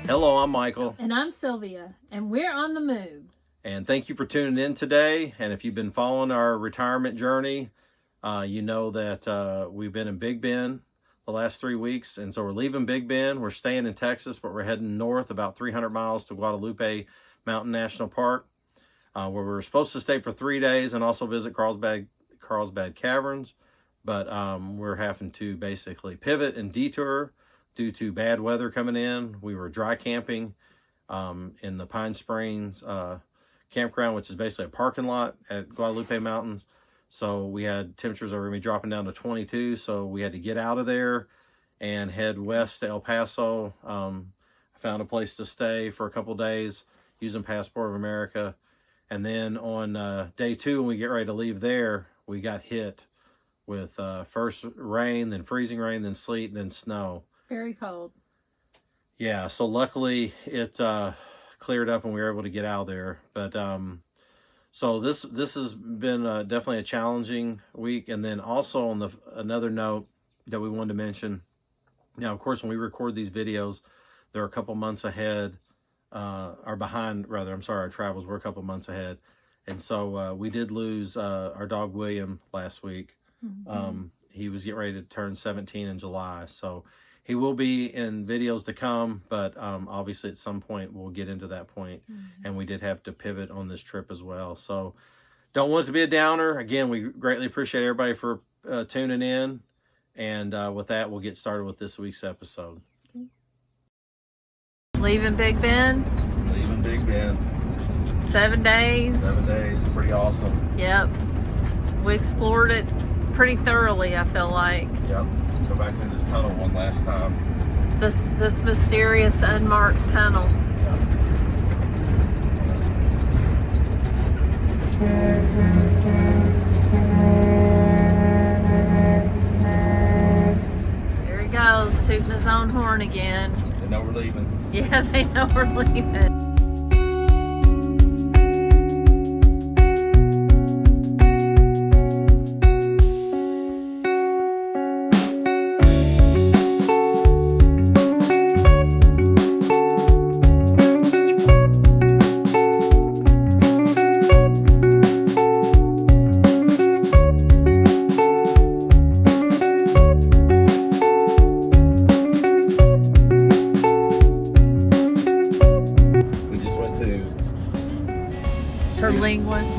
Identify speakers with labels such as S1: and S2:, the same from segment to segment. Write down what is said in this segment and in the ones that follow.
S1: Hello, I'm Michael.
S2: And I'm Sylvia, and we're on the move.
S1: And thank you for tuning in today. And if you've been following our retirement journey, you know that we've been in Big Bend the last 3 weeks. And so we're leaving Big Bend. We're staying in Texas, but we're heading north about 300 miles to Guadalupe Mountains National Park, where we were supposed to stay for 3 days and also visit Carlsbad Caverns. But we're having to basically pivot and detour due to bad weather coming in. We were dry camping in the Pine Springs campground, which is basically a parking lot at Guadalupe Mountains. So we had temperatures that were going to be dropping down to 22. So we had to get out of there and head west to El Paso. Found a place to stay for a couple days using Passport of America. And then on day 2, when we get ready to leave there, we got hit with first rain, then freezing rain, then sleet, then snow.
S2: Very cold.
S1: Yeah, so luckily it cleared up and we were able to get out of there. But so this has been definitely a challenging week. And then also on another note that we wanted to mention, now of course when we record these videos, they're a couple months ahead, or behind rather. I'm sorry, our travels were a couple months ahead. And so we did lose our dog William last week. Mm-hmm. He was getting ready to turn 17 in July, so he will be in videos to come, but obviously at some point we'll get into that point. Mm-hmm. And we did have to pivot on this trip as well. So don't want it to be a downer. Again, we greatly appreciate everybody for tuning in. And with that, we'll get started with this week's episode.
S2: Okay. Leaving Big Bend.
S1: Leaving Big Bend.
S2: 7 days.
S1: 7 days, pretty awesome.
S2: Yep. We explored it pretty thoroughly, I feel like.
S1: Yep. Go back through this tunnel one last time.
S2: This mysterious unmarked tunnel. There he goes, tooting his own horn again.
S1: They know we're leaving.
S2: Yeah, they know we're leaving.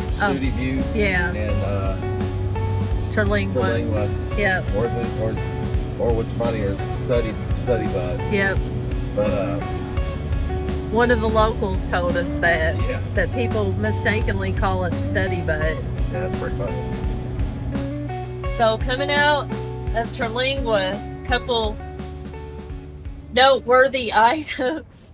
S1: Studi View.
S2: Yeah.
S1: And
S2: Terlingua. Yep.
S1: Or what's funny is Study Bud.
S2: Yep.
S1: But
S2: one of the locals told us that
S1: yeah,
S2: that people mistakenly call it Study Bud.
S1: Yeah, that's pretty funny.
S2: So coming out of Terlingua, couple noteworthy items.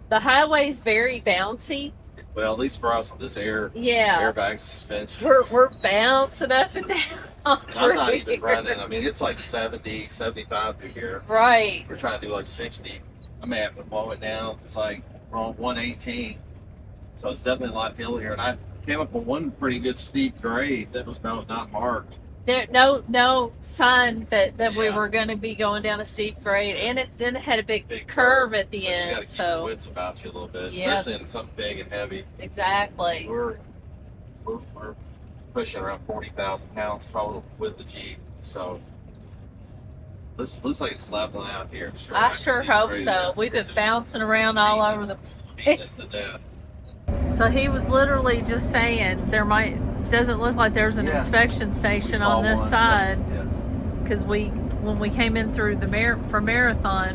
S2: The highway's very bouncy.
S1: Well, at least for us, this airbag suspension.
S2: We're bouncing up and down.
S1: I'm not even running. I mean, it's like 70, 75 through here.
S2: Right.
S1: We're trying to do like 60. I may have to blow it down. It's like we're on 118. So it's definitely a lot hillier. And I came up with one pretty good steep grade that was not marked.
S2: There no sign that we were going to be going down a steep grade, and it had a big curve at the end.
S1: You gotta keep your wits about you a little bit, especially in something big and heavy.
S2: Exactly.
S1: We're pushing around 40,000 pounds total with the Jeep, so looks like it's leveling out here.
S2: I sure hope so. We've been bouncing around all over the place. So he was literally just saying doesn't look like there's an inspection station on this side, because when we came in through for Marathon,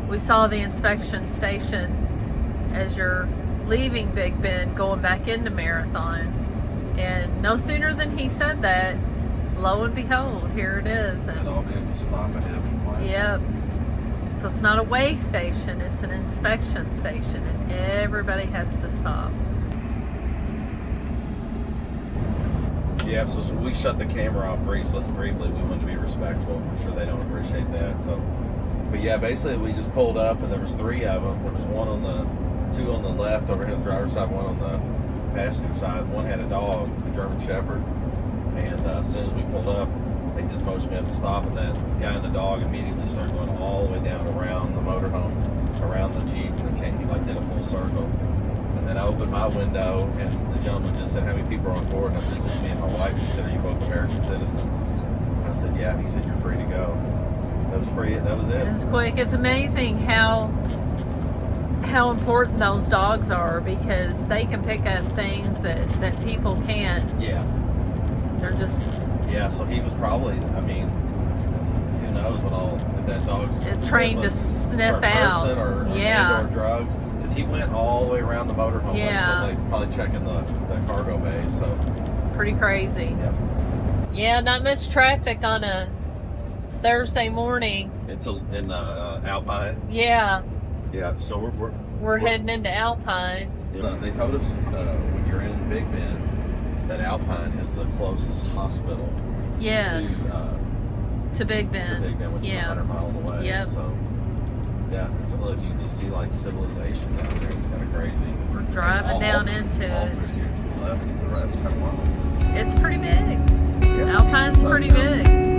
S2: we saw the inspection station as you're leaving Big Bend going back into Marathon, and no sooner than he said that, lo and behold, here it is. And yep. So it's not a weigh station, it's an inspection station, and everybody has to stop.
S1: Yeah, so we shut the camera off briefly. We wanted to be respectful. I'm sure they don't appreciate that. So, but yeah, basically we just pulled up and there was 3 of them. There was 2 on the left over here on the driver's side, 1 on the passenger side. One had a dog, a German Shepherd, and as soon as we pulled up, they just motioned me up to stop, and that guy and the dog immediately started going all the way down around the motorhome, around circle. And then I opened my window, and the gentleman just said, how many people are on board? And I said, just me and my wife. He said, are you both American citizens? And I said, yeah. And he said, you're free to go. That was it.
S2: It's quick. It's amazing how important those dogs are, because they can pick up things that people can't.
S1: Yeah.
S2: They're just...
S1: Yeah, so he was probably, I mean, who knows what all that dog's
S2: trained to sniff out.
S1: Or
S2: yeah.
S1: Or drugs. Because he went all the way around the motorhome.
S2: Yeah.
S1: So they probably checking the cargo bay. So
S2: pretty crazy.
S1: Yep.
S2: Yeah, not much traffic on a Thursday morning.
S1: It's in Alpine.
S2: Yeah.
S1: Yeah, so
S2: we're heading into Alpine.
S1: They told us when you're in Big Bend that Alpine is the closest hospital.
S2: Yes. To Big Bend.
S1: To Big Bend, which is 100 miles away.
S2: Yep.
S1: So yeah, you can just see like civilization down there. It's kind of crazy.
S2: We're driving down into
S1: all
S2: it.
S1: through here to the left and the right. It's kind of wild.
S2: It's pretty big.
S1: Yeah,
S2: Alpine's pretty big.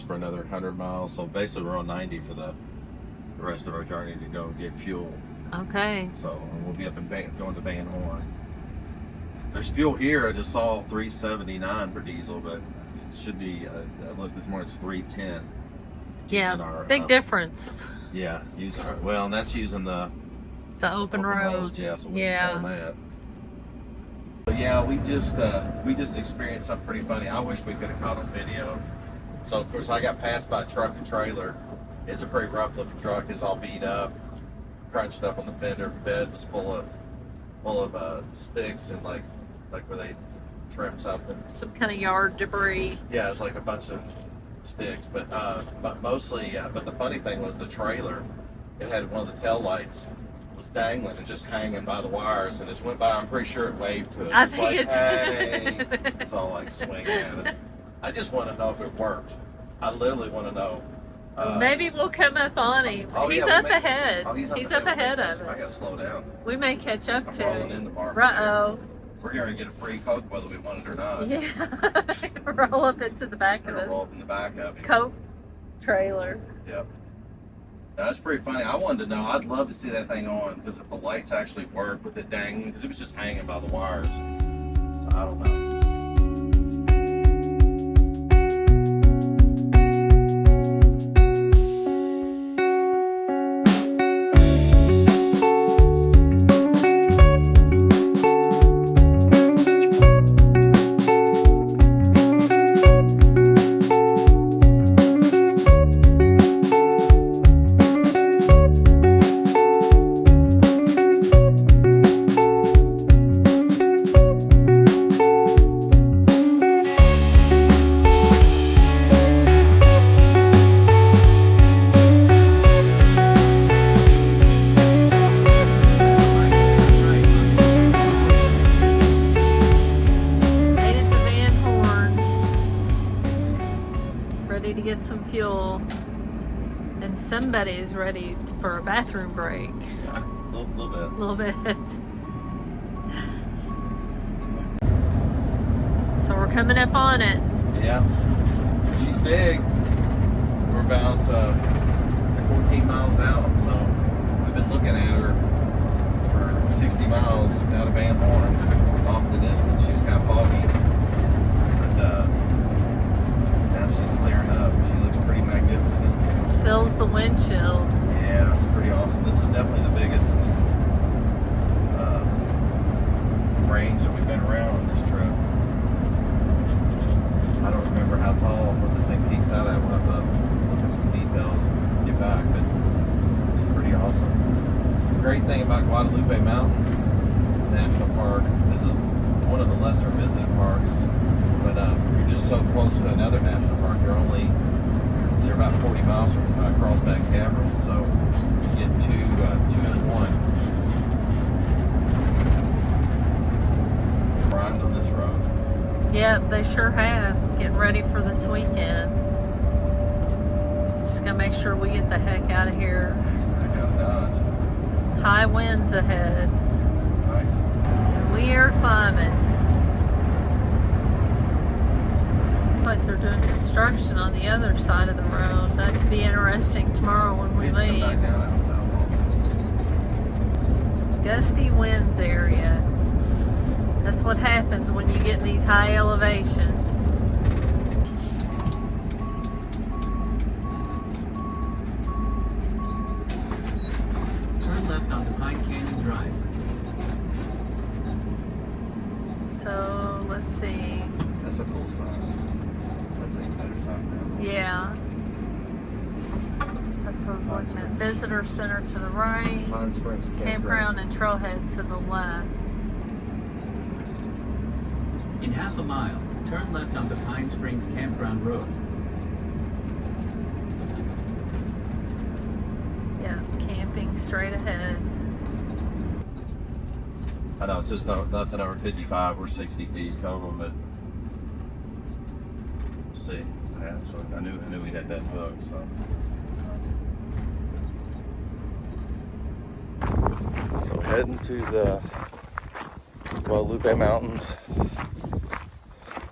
S1: For another 100 miles, so basically we're on 90 for the rest of our journey to go get fuel.
S2: Okay.
S1: So we'll be up in filling the Van Horn. There's fuel here. I just saw 379 for diesel, but it should be. I looked this morning. It's 310.
S2: Yeah, big difference.
S1: Yeah, and that's using the
S2: open roads.
S1: Yeah, so
S2: yeah.
S1: That. But yeah, we just experienced something pretty funny. I wish we could have caught on video. So of course I got passed by a truck and trailer. It's a pretty rough looking truck. It's all beat up, crunched up on the fender. The bed was full of sticks and like where they trim something.
S2: Some kind of yard debris.
S1: Yeah, it's like a bunch of sticks, but mostly. But the funny thing was the trailer. It had one of the tail lights was dangling and just hanging by the wires, and just went by. I'm pretty sure it waved to us.
S2: I think
S1: like,
S2: it's.
S1: Hey. It's all like swinging at us. I just want to know if it worked. I literally want to know.
S2: Maybe we'll come up on him. He's up ahead. He's up ahead of us.
S1: I gotta slow down.
S2: We may catch up to
S1: him.
S2: him. Uh-oh.
S1: We're going to get a free Coke whether we want it or not.
S2: Yeah. Roll up into the back of us.
S1: Roll up in the back of it.
S2: Coke trailer.
S1: Yep. That's pretty funny. I wanted to know. I'd love to see that thing on, because if the lights actually work with it dangling, because it was just hanging by the wires. So I don't know.
S2: Somebody's ready for a bathroom break.
S1: Yeah, a little bit.
S2: A little bit. So we're coming up on it.
S1: Yeah. She's big. We're about 14 miles out, so we've been looking at her for 60 miles out of Van Horn. Off the distance, she was kind of foggy. But now she's clearing up. She looks pretty magnificent.
S2: Fills the windshield.
S1: Yeah, it's pretty awesome. This is definitely the biggest range that we've been around on this trip. I don't remember how tall, what this thing peaks out at. We'll have to look at some details and get back, but it's pretty awesome. The great thing about Guadalupe Mountains National Park, this is one of the lesser visited parks, but you're just so close to another national park. They're about 40 miles from Carlsbad Caverns, so you get two in one. Ride on this road.
S2: Yep, they sure have. Getting ready for this weekend. Just gotta make sure we get the heck out of here.
S1: I gotta dodge.
S2: High winds ahead.
S1: Nice.
S2: And we are climbing. Like they're doing construction on the other side of the road. That could be interesting tomorrow when we leave. Gusty winds area. That's what happens when you get in these high elevations.
S3: Turn left onto Pine Canyon Drive.
S2: So let's see.
S1: That's a cool sign. That's an even better sign now.
S2: Yeah. That's what I was looking at. Visitor center to the right.
S1: Pine Springs
S2: Campground and trailhead to the left.
S3: In half a mile, turn left onto Pine Springs Campground Road.
S2: Yeah, camping straight ahead.
S1: I know it says nothing over 55 or 60 feet total, but we'll see. Yeah, so I knew we had that book, so. So heading to the Guadalupe Mountains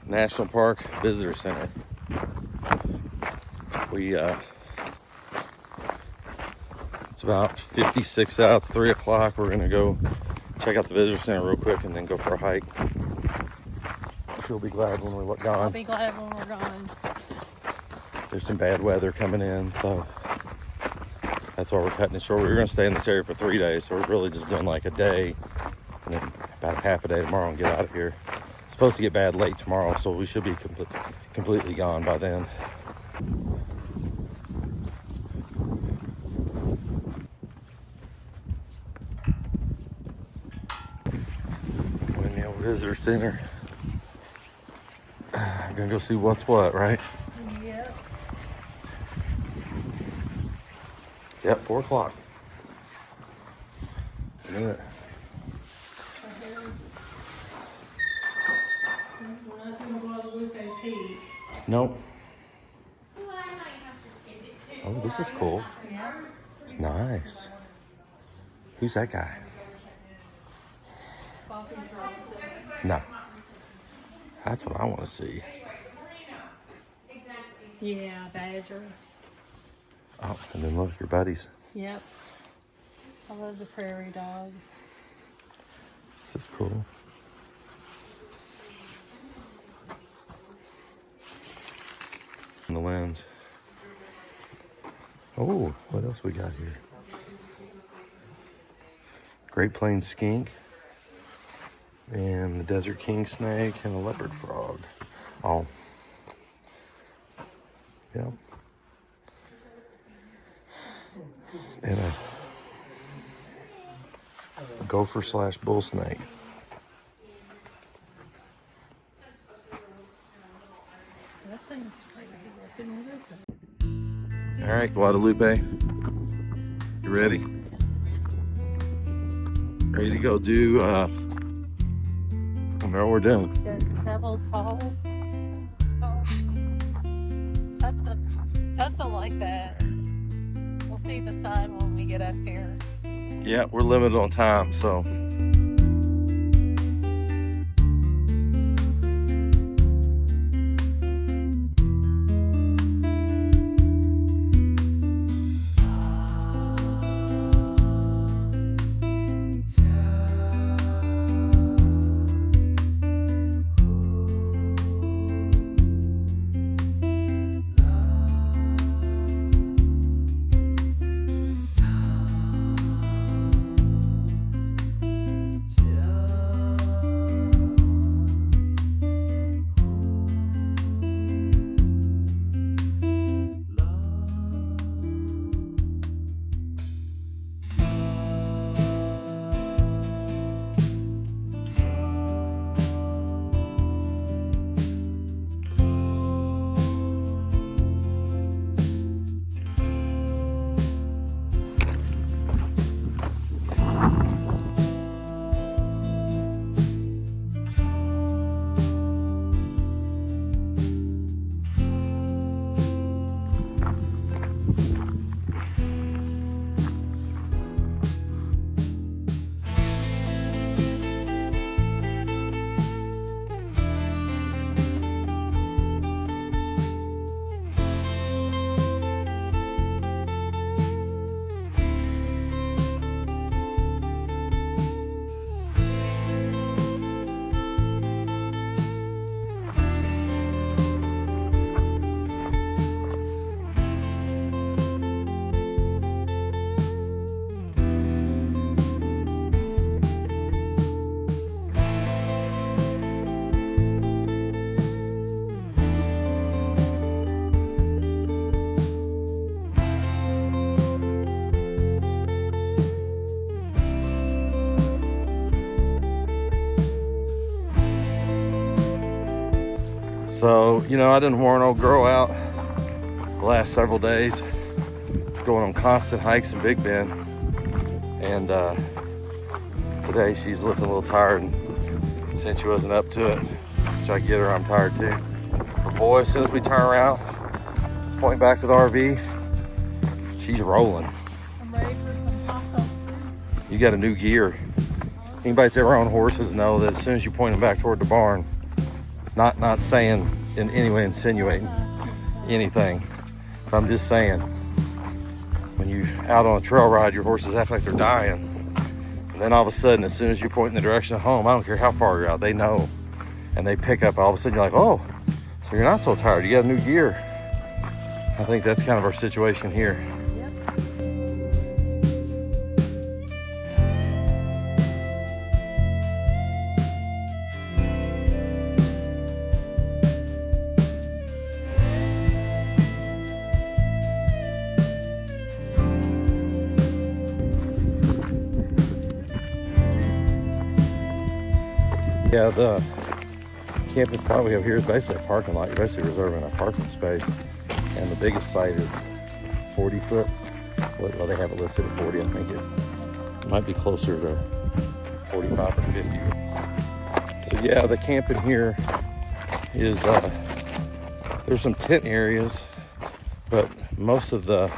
S1: National Park Visitor Center. It's about 56 out. It's 3 o'clock. We're gonna go check out the visitor center real quick and then go for a hike. She'll be glad when we're gone.
S2: I'll be glad when we're gone.
S1: There's some bad weather coming in, so that's why we're cutting it short. We were gonna stay in this area for 3 days, so we're really just doing like a day and then about half a day tomorrow and get out of here. It's supposed to get bad late tomorrow, so we should be completely gone by then. We're in the old visitor center. I'm gonna go see what's what, right?
S2: Yep.
S1: Yep, 4 o'clock. Look at that. Nope. Oh, this is cool. It's nice. Who's that guy? No. That's what I want to see.
S2: Yeah, badger.
S1: Oh, and then look, your buddies.
S2: Yep. I love the prairie dogs.
S1: This is cool. And the lens. Oh, what else we got here? Great Plains skink. And the desert king snake and a leopard frog. Oh. Yeah. And a gopher / bull snake.
S2: That thing's crazy looking. What is it?
S1: All right, Guadalupe. You ready? Ready to go do, I don't know what we're doing.
S2: The Devil's Hall. Oh. Something like that. We'll see the sign when we get up here.
S1: Yeah, we're limited on time, so. So, you know, I didn't wear an old girl out the last several days, going on constant hikes in Big Bend. And today she's looking a little tired, and since she wasn't up to it, which I get her, I'm tired too. But boy, as soon as we turn around, pointing back to the RV, she's rolling.
S2: I'm ready for some Paso.
S1: You got a new gear. Anybody that's ever on horses know that as soon as you point them back toward the barn, not saying in any way insinuating anything, but I'm just saying, when you out on a trail ride, your horses act like they're dying. And then all of a sudden, as soon as you point in the direction of home, I don't care how far you're out, they know. And they pick up, all of a sudden you're like, oh, so you're not so tired, you got a new gear. I think that's kind of our situation here. Yeah, the camping spot we have here is basically a parking lot. You're basically reserving a parking space. And the biggest site is 40 foot. Well, they have it listed at 40. I think it might be closer to 45 or 50. So yeah, the camping here is, there's some tent areas, but most of the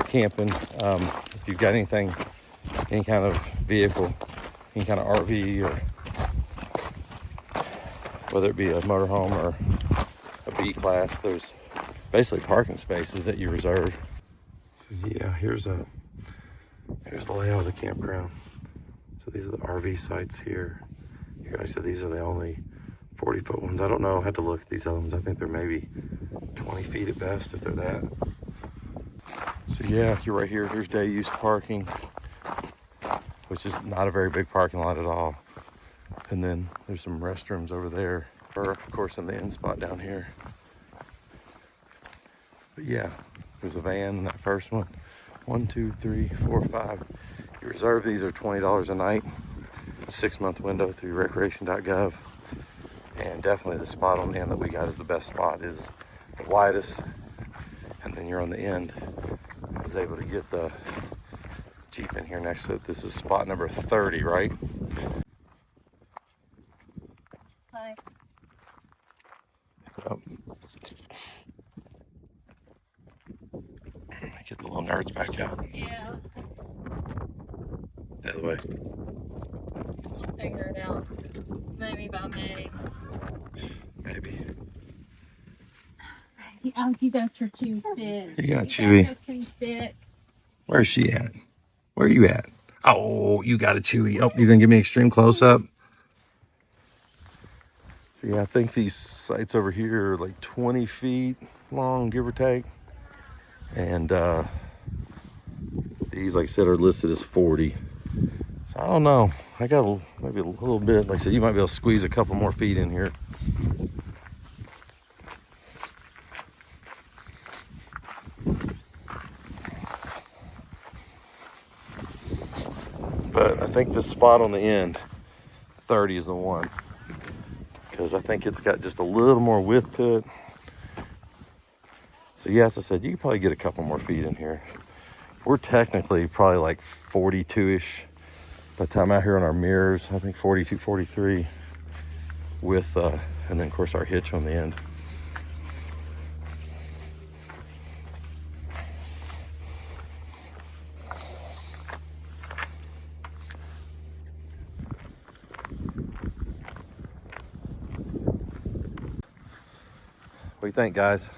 S1: camping, if you've got anything, any kind of vehicle, any kind of RV, or whether it be a motorhome or a B class, there's basically parking spaces that you reserve. So yeah, here's the layout of the campground. So these are the RV sites here. Here I said these are the only 40-foot ones. I don't know, I had to look at these other ones. I think they're maybe 20 feet at best, if they're that. So yeah, you're right here. Here's day use parking, which is not a very big parking lot at all. And then there's some restrooms over there, or of course in the end spot down here. But yeah, there's a van in that first one. 1, 2, 3, 4, 5. You reserve these are $20 a night. 6-month window through recreation.gov. And definitely the spot on the end that we got is the best spot, is the widest. And then you're on the end. I was able to get the Jeep in here next to it. This is spot number 30, right?
S2: Hi.
S1: Get the little nerds back out.
S2: Yeah,
S1: The other way.
S2: we'll figure it out. Maybe by May.
S1: Maybe.
S2: Oh, you got your two fit.
S1: You got Chewy.
S2: Got your two fit.
S1: Where's she at? Where are you at? Oh, you got a Chewy. Oh, you're gonna give me extreme close up. So yeah, I think these sites over here are like 20 feet long, give or take. And these, like I said, are listed as 40. So I don't know. I got maybe a little bit. Like I said, you might be able to squeeze a couple more feet in here. But I think this spot on the end, 30 is the one. Because I think it's got just a little more width to it. So yeah, as I said, you could probably get a couple more feet in here. We're technically probably like 42-ish by the time out here on our mirrors. I think 42, 43 with, and then of course our hitch on the end. What do you think, guys?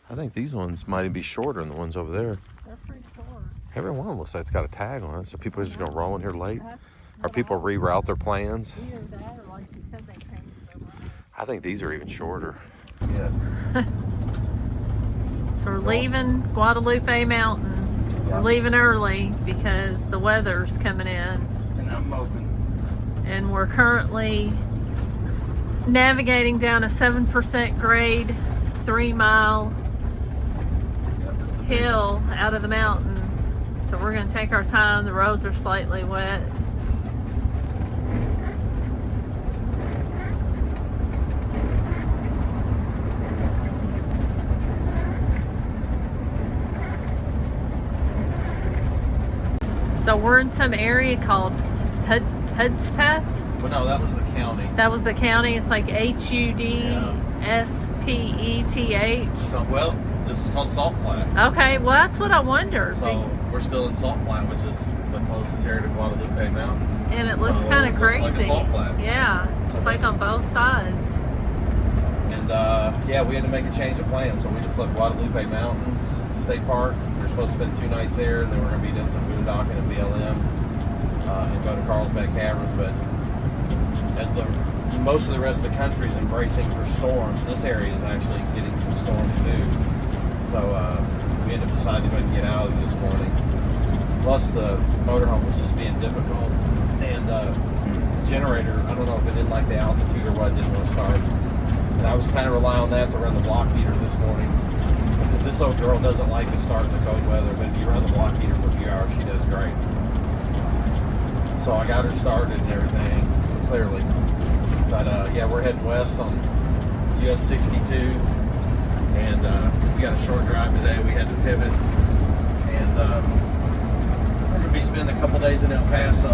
S1: I think these ones might even be shorter than the ones over there.
S2: They're pretty short.
S1: Every one of them looks like it's got a tag on it. So people are just going to roll in here late? Or people reroute their plans?
S2: Either that or like you said, they changed their mind.
S1: I think these are even shorter. Yeah.
S2: So we're leaving Guadalupe Mountain. We're leaving early because the weather's coming in.
S1: And I'm moping.
S2: And we're currently navigating down a 7% grade, 3-mile hill out of the mountain. So we're going to take our time. The roads are slightly wet. we're in some area called Hudspeth.
S1: Well, no, that was the county.
S2: That was the county. It's like HUDSPETH.
S1: So, well, this is called Salt Flat.
S2: Okay, well that's what I wondered.
S1: So we're still in Salt Flat, which is the closest area to Guadalupe Mountains.
S2: And it looks
S1: So
S2: kind of
S1: it
S2: crazy.
S1: looks like a salt flat.
S2: Yeah,
S1: So
S2: it's like on both sides.
S1: And yeah, we had to make a change of plan. So we just left Guadalupe Mountains State Park. We were supposed to spend 2 nights there, and then we're going to be doing some boondocking at BLM and go to Carlsbad Caverns. But as most of the rest of the country is embracing for storms, this area is actually getting some storms too. So we ended up deciding to go ahead and get out of it this morning. Plus the motorhome was just being difficult, and the generator, I don't know if it didn't like the altitude or what, it didn't want to start. And I was kind of relying on that to run the block heater this morning, because this old girl doesn't like to start in the cold weather, but if you run the block heater for a few hours, she does great. So I got her started and everything, clearly. But yeah, we're heading west on US 62, and we got a short drive today. We had to pivot, and we're going to be spending a couple days in El Paso.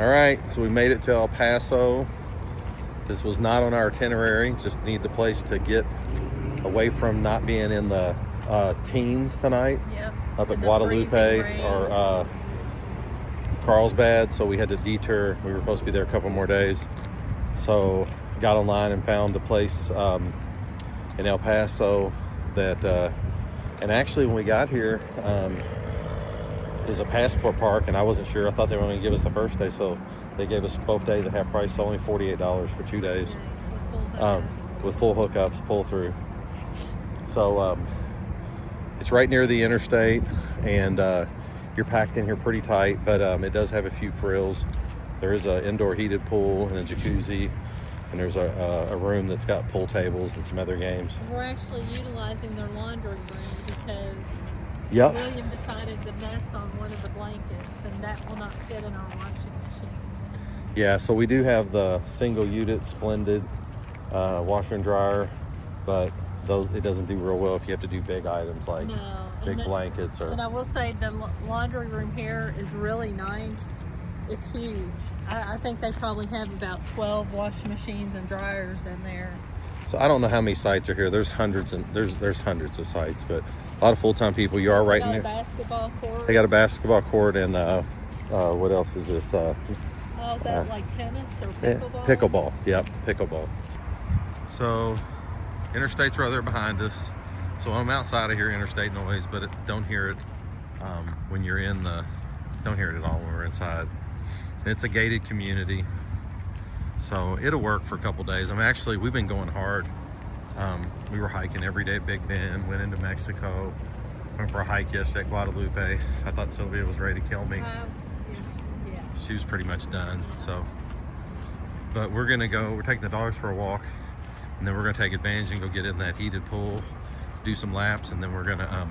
S1: All right, so we made it to El Paso. This was not on our itinerary, just need the place to get away from not being in the teens tonight.
S2: Yep.
S1: Up at
S2: In the
S1: Guadalupe
S2: freezing rain.
S1: or Carlsbad, so we had to detour. We were supposed to be there a couple more days, so got online and found a place in El Paso that and actually when we got here there's a passport park, and I wasn't sure. I thought they were going to give us the first day, so they gave us both days at half price, so only $48 for 2 days with full hookups, pull through. So it's right near the interstate, and you're packed in here pretty tight, but it does have a few frills. There is an indoor heated pool and a jacuzzi, and there's a room that's got pool tables and some other games.
S2: We're actually utilizing their laundry room because
S1: Yep.
S2: William decided to mess on one of the blankets, and that will not fit in our washing machine.
S1: Yeah, so we do have the single unit splendid washer and dryer, but it doesn't do real well if you have to do big items like big blankets.
S2: And I will say the laundry room here is really nice. It's huge. I think they probably have about 12 washing machines and dryers in there.
S1: So I don't know how many sites are here. There's hundreds of sites, but a lot of full-time people. You are right in
S2: They
S1: there.
S2: got a basketball court.
S1: They got a basketball court, and what else is this?
S2: Oh, is that like tennis or pickleball?
S1: Pickleball. Yep, pickleball. So interstate's right there behind us. So I'm outside, I hear interstate noise, but don't hear it when you're in don't hear it at all when we're inside. It's a gated community, so it'll work for a couple days. We've been going hard. We were hiking every day at Big Bend, went into Mexico, went for a hike yesterday at Guadalupe. I thought Sylvia was ready to kill me.
S2: Yeah.
S1: She was pretty much done. So, but we're taking the dogs for a walk, and then we're gonna take advantage and go get in that heated pool, do some laps, and then we're gonna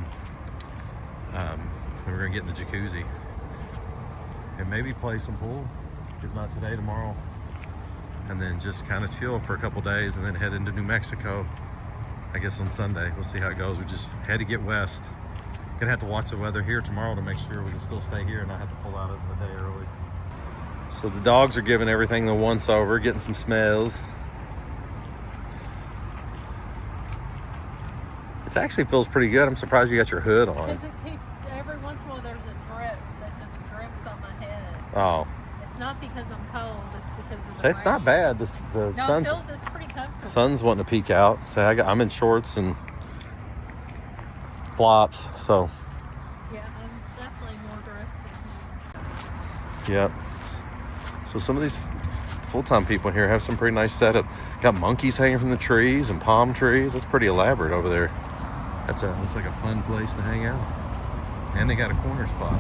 S1: get in the jacuzzi and maybe play some pool, if not today, tomorrow, and then just kind of chill for a couple days, and then head into New Mexico, I guess on Sunday. We'll see how it goes. We just had to get west. Gonna have to watch the weather here tomorrow to make sure we can still stay here and not have to pull out a day early. So the dogs are giving everything the once over, getting some smells. It actually feels pretty good. I'm surprised you got your hood on.
S2: Because it keeps, every once in a while there's a drip that just drips on my head.
S1: Oh.
S2: It's not because I'm cold, it's because of the
S1: So it's not
S2: rain.
S1: bad. The sun's
S2: It's pretty comfortable.
S1: sun's wanting to peek out. So I'm in shorts and flops. So
S2: Yeah, I'm definitely more dressed than you.
S1: yep. So some of these full-time people here have some pretty nice setup. Got monkeys hanging from the trees and palm trees. That's pretty elaborate over there. Looks like a fun place to hang out. And they got a corner spot.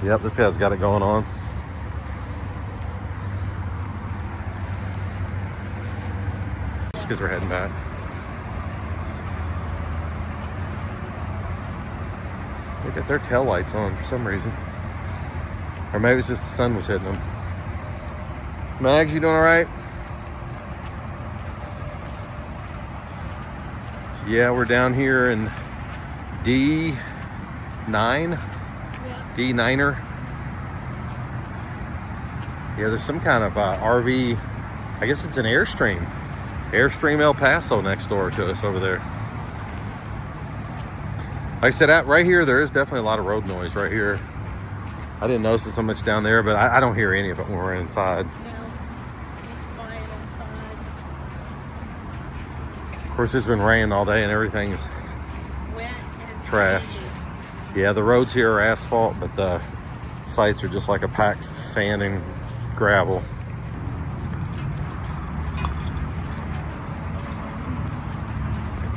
S1: Yep, this guy's got it going on. Just because we're heading back. They got their tail lights on for some reason. Or maybe it's just the sun was hitting them. Mags, you doing all right? So yeah, we're down here in 9,
S2: Yeah.
S1: D9er. Yeah, there's some kind of RV, I guess it's an Airstream. Airstream El Paso next door to us over there. Like I said, right here, there is definitely a lot of road noise right here. I didn't notice it so much down there, but I don't hear any of it when we're inside.
S2: No, it's quiet inside.
S1: Of course, it's been raining all day and everything is
S2: Wet and
S1: trash.
S2: sandy.
S1: Yeah, the roads here are asphalt, but the sites are just like a packed sand and gravel.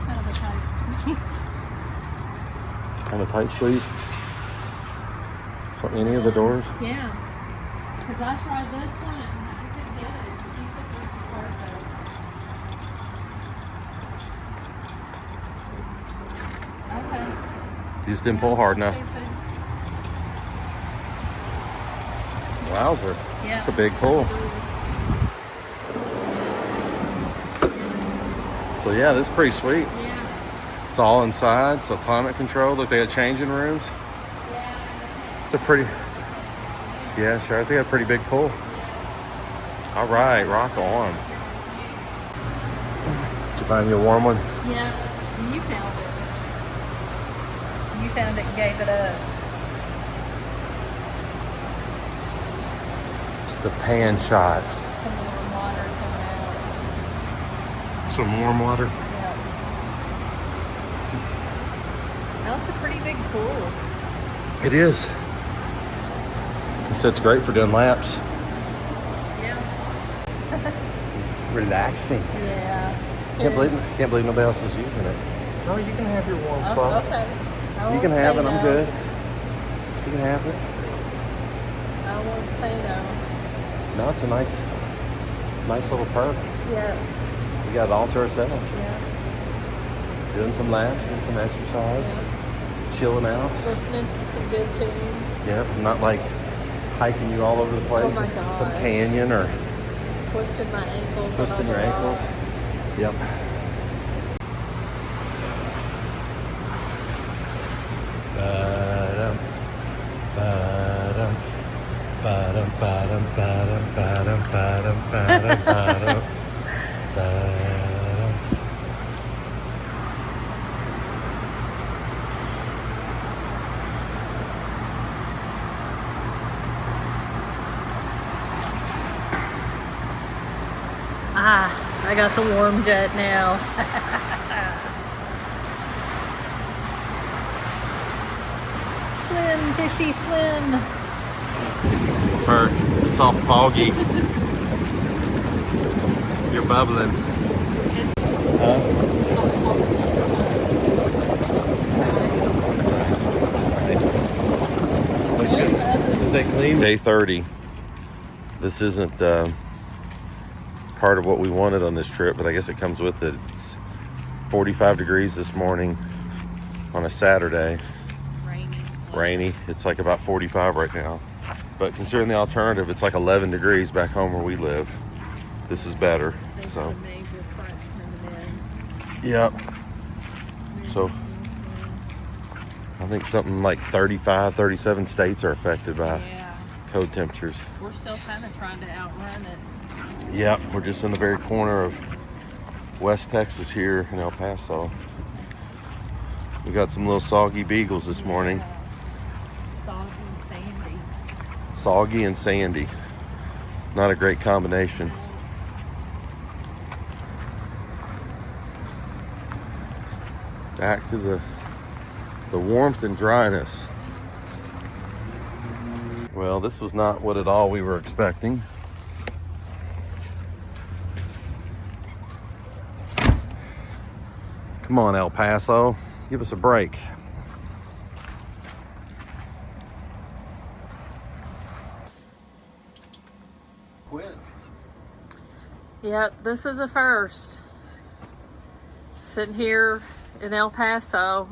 S2: Kind of a tight squeeze.
S1: Kind of tight squeeze. So any of the doors?
S2: Yeah. Because I tried this one and I couldn't get it. She said this is hard though. Okay.
S1: You just didn't pull hard enough. Wowzer.
S2: Yeah.
S1: It's a big pull. So yeah, this is pretty sweet.
S2: Yeah.
S1: It's all inside, so climate control. Look, they had changing rooms. It's a pretty, yeah, sure. They got a pretty big pull. All right, rock on. Did you find you a warm one?
S2: Yeah. You found it. You found it and gave it up.
S1: It's the pan shot.
S2: Some warm water coming out.
S1: Some warm water.
S2: Yeah. That's a pretty big pool.
S1: It is. So it's great for doing laps.
S2: Yeah.
S1: It's relaxing.
S2: Yeah.
S1: Can't believe nobody else is using it. No, you can have your warm
S2: Oh,
S1: spot.
S2: okay. I
S1: You
S2: won't
S1: can have
S2: say
S1: it. I'm
S2: no.
S1: good. You can have it.
S2: I won't say no.
S1: No, it's a nice little perk.
S2: Yes.
S1: We got it all to ourselves.
S2: Yeah.
S1: Doing some laps, doing some exercise, chilling out.
S2: Listening to some good tunes.
S1: Yep, not like hiking you all over the place.
S2: Oh my
S1: Some
S2: gosh.
S1: canyon or
S2: Twisting my ankles.
S1: Twisting
S2: on
S1: your
S2: the
S1: ankles.
S2: rocks.
S1: yep. Ba-dum, ba-dum, ba-dum, ba-dum, ba-dum, ba-dum, ba-dum, ba-dum, ba-dum, ba-dum.
S2: Ah, I got the warm jet now. Swim, fishy, swim.
S1: It's all foggy. You're bubbling. Is that clean? Day 30. This isn't part of what we wanted on this trip, but I guess it comes with it. It's 45 degrees this morning on a Saturday. Rainy. It's like about 45 right now. But considering the alternative, it's like 11 degrees back home where we live. This is better. So, yep. So, I think something like 35, 37 states are affected by cold temperatures.
S2: We're still kind of trying to outrun it.
S1: Yep, we're just in the very corner of West Texas here in El Paso. We got some little soggy beagles this morning.
S2: Soggy and sandy.
S1: Soggy and sandy. Not a great combination. Back to the warmth and dryness. Well, this was not what at all we were expecting. Come on, El Paso, give us a break. Quit.
S2: Yep, this is a first. Sitting here in El Paso,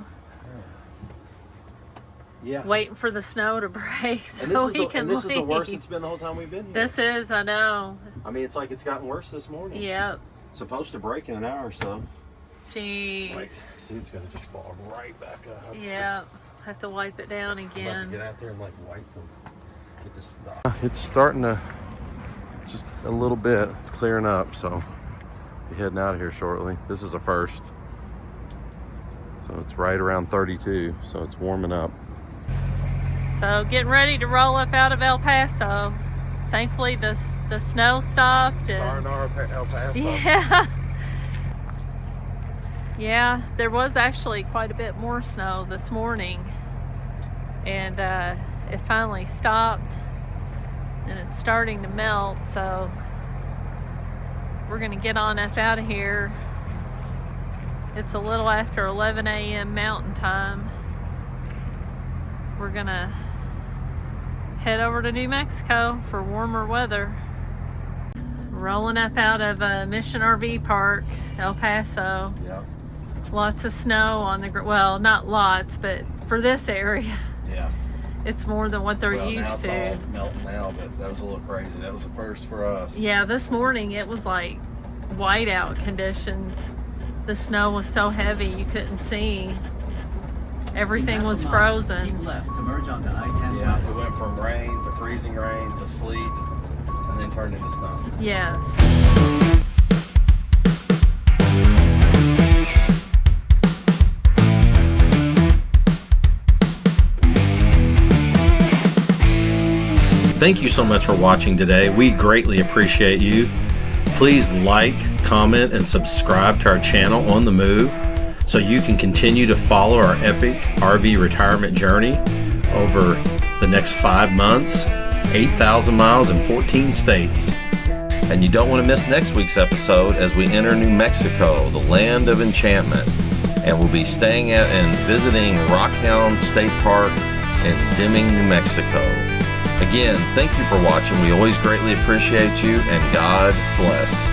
S1: Yeah.
S2: waiting for the snow to break so
S1: And
S2: we can
S1: this is the
S2: leave.
S1: worst it's been the whole time we've been here.
S2: This is, I know.
S1: I mean, it's like it's gotten worse this morning.
S2: Yep.
S1: It's supposed to break in an hour or so.
S2: Jeez.
S1: Like, see, it's gonna just fall right back up.
S2: Yep. Have to wipe it down again.
S1: Get out there and like wipe them. Get this stuff. It's starting to just a little bit. It's clearing up, so be heading out of here shortly. This is a first. So it's right around 32, so it's warming up.
S2: So getting ready to roll up out of El Paso. Thankfully the snow stopped.
S1: Sayonara, El Paso.
S2: Yeah. Yeah, there was actually quite a bit more snow this morning, and it finally stopped and it's starting to melt, so we're gonna get on up out of here. It's a little after 11 a.m. Mountain Time. We're gonna head over to New Mexico for warmer weather. Rolling up out of Mission RV Park, El Paso.
S1: Yeah.
S2: Lots of snow on the well, not lots, but for this area,
S1: Yeah.
S2: it's more than what they're
S1: Well,
S2: used
S1: now it's
S2: to.
S1: all melting now, but that was a little crazy. That was a first for us.
S2: Yeah, this morning it was like whiteout conditions. The snow was so heavy you couldn't see. Everything was
S3: Keep
S2: frozen.
S3: left to merge onto I-10
S1: Yeah,
S3: west.
S1: we went from rain to freezing rain to sleet, and then turned into snow.
S2: Yes.
S1: Thank you so much for watching today. We greatly appreciate you. Please like, comment, and subscribe to our channel On the Move so you can continue to follow our epic RV retirement journey over the next 5 months, 8,000 miles in 14 states. And you don't want to miss next week's episode as we enter New Mexico, the land of enchantment. And we'll be staying at and visiting Rockhound State Park in Deming, New Mexico. Again, thank you for watching. We always greatly appreciate you, and God bless.